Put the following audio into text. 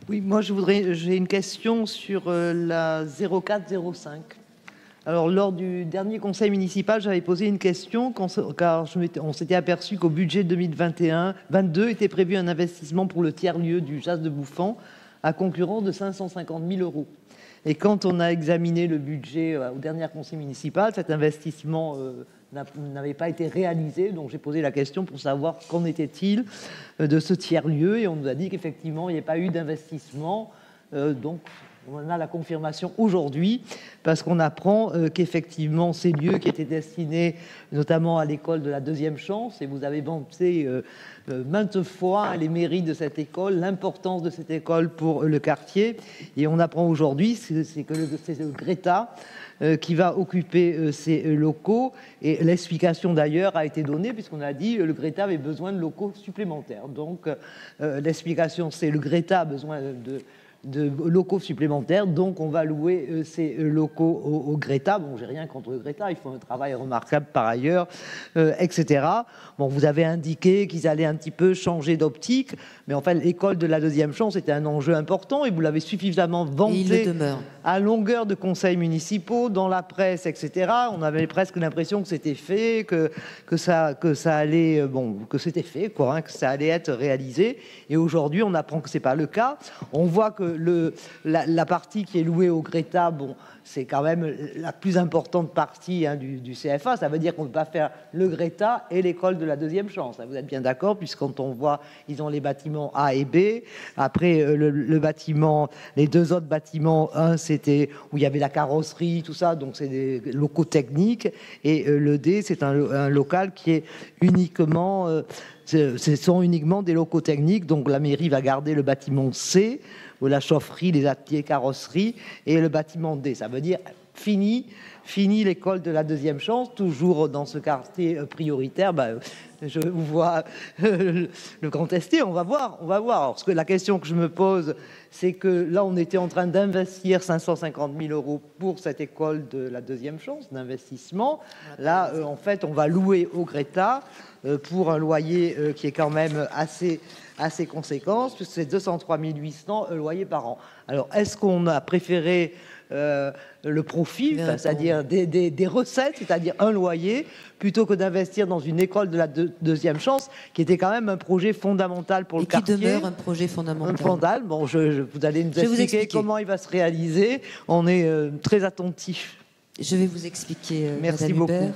Oui, moi j'ai une question sur la 0405. Alors, lors du dernier conseil municipal, j'avais posé une question car on s'était aperçu qu'au budget 2021-22 était prévu un investissement pour le tiers-lieu du Jas de Bouffan à concurrence de 550 000 euros. Et quand on a examiné le budget au dernier conseil municipal, cet investissement n'avait pas été réalisé. Donc j'ai posé la question pour savoir qu'en était-il de ce tiers-lieu. Et on nous a dit qu'effectivement, il n'y a pas eu d'investissement. Donc on a la confirmation aujourd'hui parce qu'on apprend qu'effectivement ces lieux qui étaient destinés notamment à l'école de la deuxième chance, et vous avez vanté maintes fois les mairies de cette école, l'importance de cette école pour le quartier, et on apprend aujourd'hui c'est le Greta qui va occuper ces locaux, et l'explication d'ailleurs a été donnée puisqu'on a dit le Greta avait besoin de locaux supplémentaires. Donc l'explication c'est le Greta a besoin de locaux supplémentaires, donc on va louer ces locaux au Greta. Bon, j'ai rien contre le Greta, ils font un travail remarquable par ailleurs, etc. Bon, vous avez indiqué qu'ils allaient un petit peu changer d'optique, mais enfin l'école de la deuxième chance était un enjeu important et vous l'avez suffisamment vanté à longueur de conseils municipaux, dans la presse, etc. On avait presque l'impression que c'était fait, que ça allait, bon, que c'était fait, quoi, hein, que ça allait être réalisé. Et aujourd'hui, on apprend que c'est pas le cas. On voit que la partie qui est louée au Greta, bon, c'est quand même la plus importante partie du CFA. Ça veut dire qu'on ne peut pas faire le Greta et l'école de la deuxième chance. Vous êtes bien d'accord, puisque quand on voit, ils ont les bâtiments A et B. Après, le bâtiment, les deux autres bâtiments, un c'était où il y avait la carrosserie, tout ça, donc c'est des locaux techniques. Et le D, c'est un local qui est uniquement... ce sont uniquement des locaux techniques, donc la mairie va garder le bâtiment C, ou la chaufferie, les ateliers carrosserie, et le bâtiment D. Ça veut dire fini l'école de la deuxième chance, toujours dans ce quartier prioritaire. Je vous vois le Grand Estier, on va voir. Alors, la question que je me pose, c'est que là, on était en train d'investir 550 000 euros pour cette école de la deuxième chance, d'investissement. Là, en fait, on va louer au Greta pour un loyer qui est quand même assez conséquent, puisque c'est 203 800 loyers par an. Alors, est-ce qu'on a préféré le profit, c'est-à-dire des recettes, c'est-à-dire un loyer, plutôt que d'investir dans une école de la deuxième chance, qui était quand même un projet fondamental pour le quartier. Et qui demeure un projet fondamental. Bon, vous allez nous expliquer comment il va se réaliser. On est très attentifs. Je vais vous expliquer. Merci beaucoup.